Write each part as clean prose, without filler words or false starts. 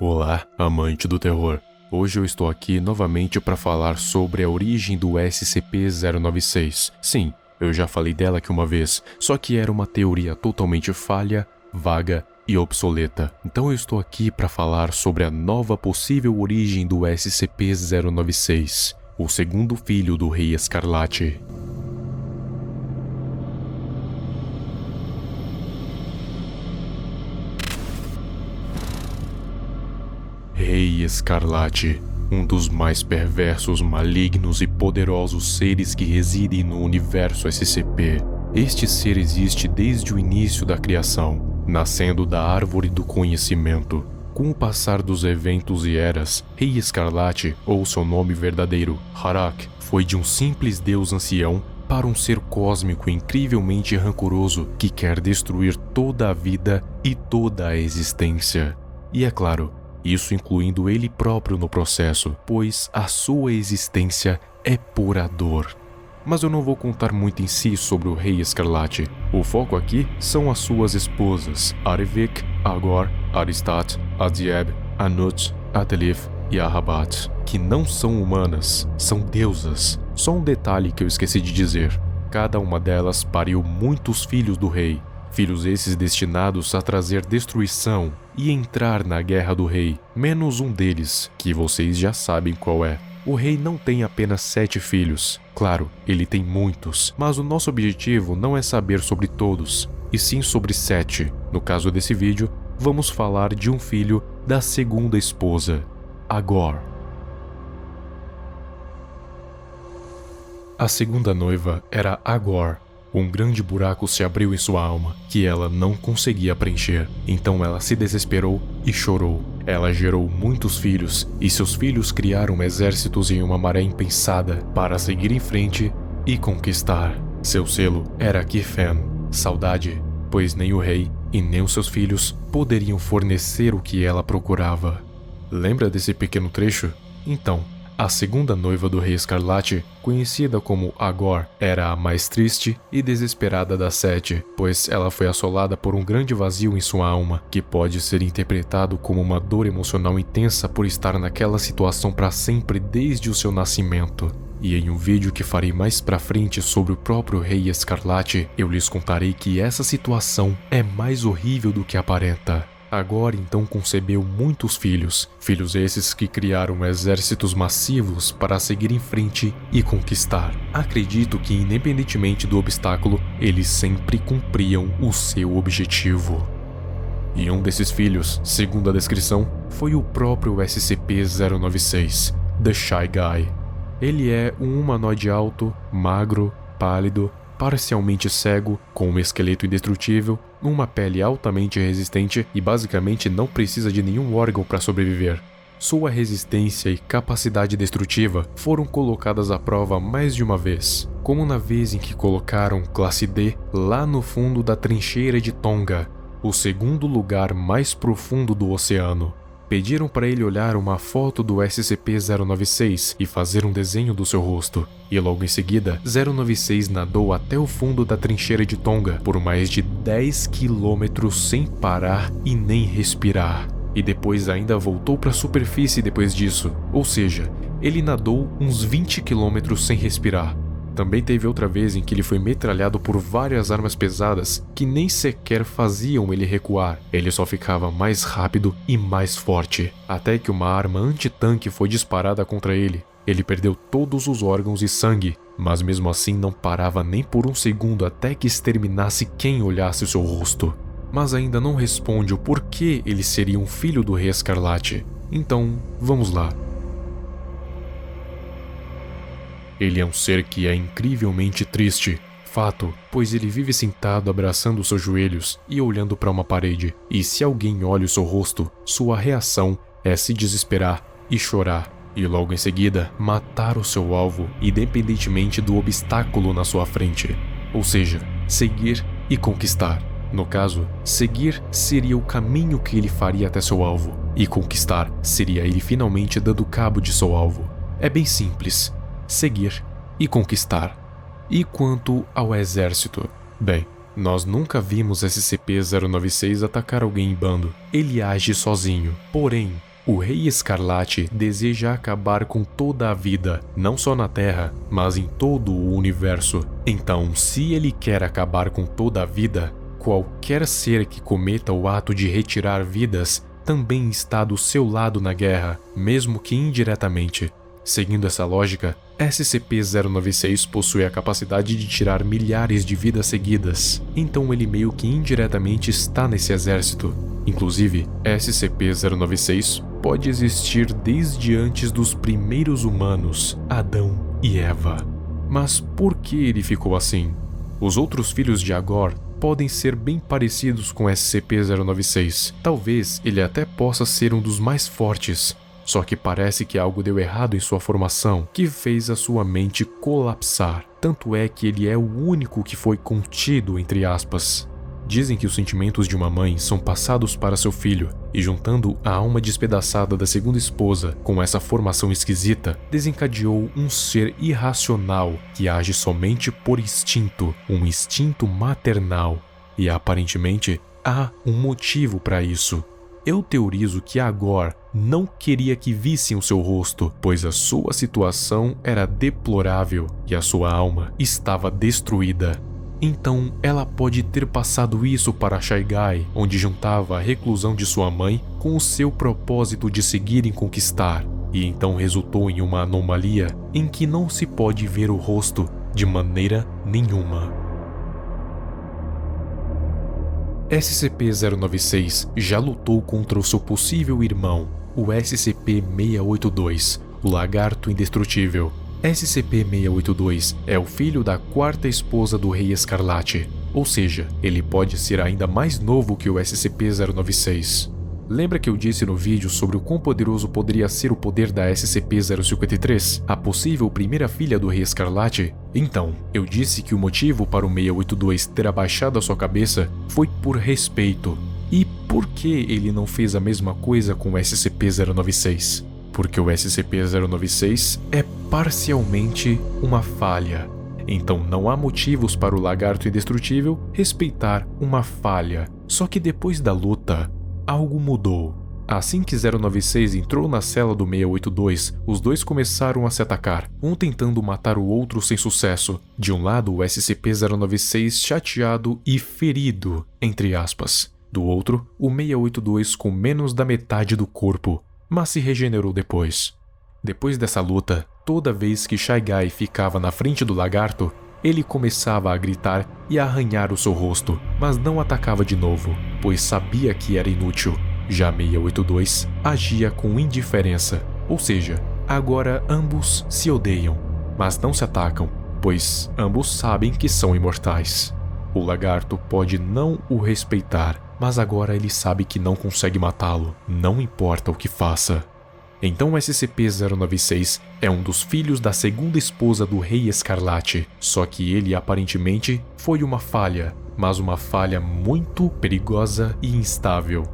Olá, amante do terror. Hoje eu estou aqui novamente para falar sobre a origem do SCP-096. Sim, eu já falei dela aqui uma vez, só que era uma teoria totalmente falha, vaga e obsoleta. Então eu estou aqui para falar sobre a nova possível origem do SCP-096, o segundo filho do Rei Escarlate. Rei Escarlate, um dos mais perversos, malignos e poderosos seres que residem no universo SCP. Este ser existe desde o início da criação, nascendo da árvore do conhecimento. Com o passar dos eventos e eras, Rei Escarlate, ou seu nome verdadeiro, Harak, foi de um simples deus ancião para um ser cósmico incrivelmente rancoroso que quer destruir toda a vida e toda a existência. E é claro, isso incluindo ele próprio no processo, pois a sua existência é pura dor. Mas eu não vou contar muito em si sobre o Rei Escarlate. O foco aqui são as suas esposas, Arivik, Agor, Aristat, Adieb, Anut, Atelif e Ahabat, que não são humanas, são deusas. Só um detalhe que eu esqueci de dizer: cada uma delas pariu muitos filhos do rei. Filhos esses destinados a trazer destruição e entrar na guerra do rei, menos um deles, que vocês já sabem qual é. O rei não tem apenas 7 filhos. Claro, ele tem muitos, mas o nosso objetivo não é saber sobre todos, e sim sobre 7. No caso desse vídeo, vamos falar de um filho da segunda esposa, Agor. A segunda noiva era Agor. Um grande buraco se abriu em sua alma, que ela não conseguia preencher. Então ela se desesperou e chorou. Ela gerou muitos filhos, e seus filhos criaram exércitos em uma maré impensada para seguir em frente e conquistar. Seu selo era Kifen, saudade, pois nem o rei e nem os seus filhos poderiam fornecer o que ela procurava. Lembra desse pequeno trecho? Então, a segunda noiva do Rei Escarlate, conhecida como Agor, era a mais triste e desesperada das 7, pois ela foi assolada por um grande vazio em sua alma, que pode ser interpretado como uma dor emocional intensa por estar naquela situação para sempre desde o seu nascimento. E em um vídeo que farei mais pra frente sobre o próprio Rei Escarlate, eu lhes contarei que essa situação é mais horrível do que aparenta. Agora então concebeu muitos filhos, filhos esses que criaram exércitos massivos para seguir em frente e conquistar. Acredito que independentemente do obstáculo, eles sempre cumpriam o seu objetivo. E um desses filhos, segundo a descrição, foi o próprio SCP-096, The Shy Guy. Ele é um humanoide alto, magro, pálido, parcialmente cego, com um esqueleto indestrutível, uma pele altamente resistente e basicamente não precisa de nenhum órgão para sobreviver. Sua resistência e capacidade destrutiva foram colocadas à prova mais de uma vez, como na vez em que colocaram Classe D lá no fundo da trincheira de Tonga, o segundo lugar mais profundo do oceano. Pediram para ele olhar uma foto do SCP-096 e fazer um desenho do seu rosto. E logo em seguida, 096 nadou até o fundo da trincheira de Tonga por mais de 10 quilômetros sem parar e nem respirar. E depois ainda voltou para a superfície depois disso. Ou seja, ele nadou uns 20 quilômetros sem respirar. Também teve outra vez em que ele foi metralhado por várias armas pesadas que nem sequer faziam ele recuar. Ele só ficava mais rápido e mais forte, até que uma arma antitanque foi disparada contra ele. Ele perdeu todos os órgãos e sangue, mas mesmo assim não parava nem por um segundo até que exterminasse quem olhasse o seu rosto. Mas ainda não responde o porquê ele seria um filho do Rei Escarlate. Então, vamos lá. Ele é um ser que é incrivelmente triste. Fato, pois ele vive sentado abraçando seus joelhos e olhando para uma parede. E se alguém olha o seu rosto, sua reação é se desesperar e chorar. E logo em seguida, matar o seu alvo, independentemente do obstáculo na sua frente. Ou seja, seguir e conquistar. No caso, seguir seria o caminho que ele faria até seu alvo. E conquistar seria ele finalmente dando cabo de seu alvo. É bem simples. Seguir e conquistar. E quanto ao exército? Bem, nós nunca vimos SCP-096 atacar alguém em bando. Ele age sozinho. Porém, O Rei Escarlate deseja acabar com toda a vida, não só na Terra, mas em todo o universo. Então, se ele quer acabar com toda a vida, qualquer ser que cometa o ato de retirar vidas também está do seu lado na guerra, mesmo que indiretamente. Seguindo essa lógica, SCP-096 possui a capacidade de tirar milhares de vidas seguidas, então ele meio que indiretamente está nesse exército. Inclusive, SCP-096 pode existir desde antes dos primeiros humanos, Adão e Eva. Mas por que ele ficou assim? Os outros filhos de Agor podem ser bem parecidos com SCP-096. Talvez ele até possa ser um dos mais fortes, só que parece que algo deu errado em sua formação, que fez a sua mente colapsar. Tanto é que ele é o único que foi contido, entre aspas. Dizem que os sentimentos de uma mãe são passados para seu filho, e juntando a alma despedaçada da segunda esposa com essa formação esquisita, desencadeou um ser irracional que age somente por instinto, um instinto maternal. E aparentemente há um motivo para isso. Eu teorizo que Agor não queria que vissem o seu rosto, pois a sua situação era deplorável e a sua alma estava destruída. Então, ela pode ter passado isso para Shaigai, onde juntava a reclusão de sua mãe com o seu propósito de seguir em conquistar, e então resultou em uma anomalia em que não se pode ver o rosto de maneira nenhuma. SCP-096 já lutou contra o seu possível irmão, o SCP-682, o Lagarto Indestrutível. SCP-682 é o filho da quarta esposa do Rei Escarlate, ou seja, ele pode ser ainda mais novo que o SCP-096. Lembra que eu disse no vídeo sobre o quão poderoso poderia ser o poder da SCP-053, a possível primeira filha do Rei Escarlate? Então, eu disse que o motivo para o 682 ter abaixado a sua cabeça foi por respeito. E por que ele não fez a mesma coisa com o SCP-096? Porque o SCP-096 é parcialmente uma falha. Então não há motivos para o Lagarto Indestrutível respeitar uma falha. Só que depois da luta, algo mudou. Assim que 096 entrou na cela do 682, os dois começaram a se atacar, um tentando matar o outro sem sucesso. De um lado, o SCP-096 chateado e ferido, entre aspas. Do outro, o 682 com menos da metade do corpo, mas se regenerou depois. Depois dessa luta, toda vez que Shaigai ficava na frente do lagarto, ele começava a gritar e a arranhar o seu rosto, mas não atacava de novo, pois sabia que era inútil. Já 682 agia com indiferença, ou seja, agora ambos se odeiam, mas não se atacam, pois ambos sabem que são imortais. O lagarto pode não o respeitar, mas agora ele sabe que não consegue matá-lo, não importa o que faça. Então SCP-096 é um dos filhos da segunda esposa do Rei Escarlate, só que ele aparentemente foi uma falha, mas uma falha muito perigosa e instável.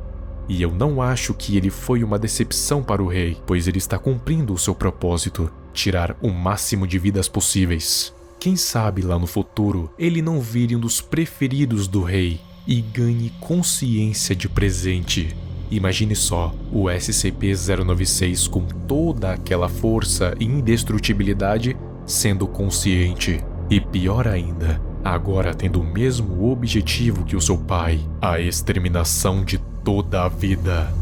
E eu não acho que ele foi uma decepção para o rei, pois ele está cumprindo o seu propósito, tirar o máximo de vidas possíveis. Quem sabe lá no futuro ele não vire um dos preferidos do rei e ganhe consciência de presente. Imagine só, o SCP-096 com toda aquela força e indestrutibilidade sendo consciente. E pior ainda, agora tendo o mesmo objetivo que o seu pai, a exterminação de toda a vida.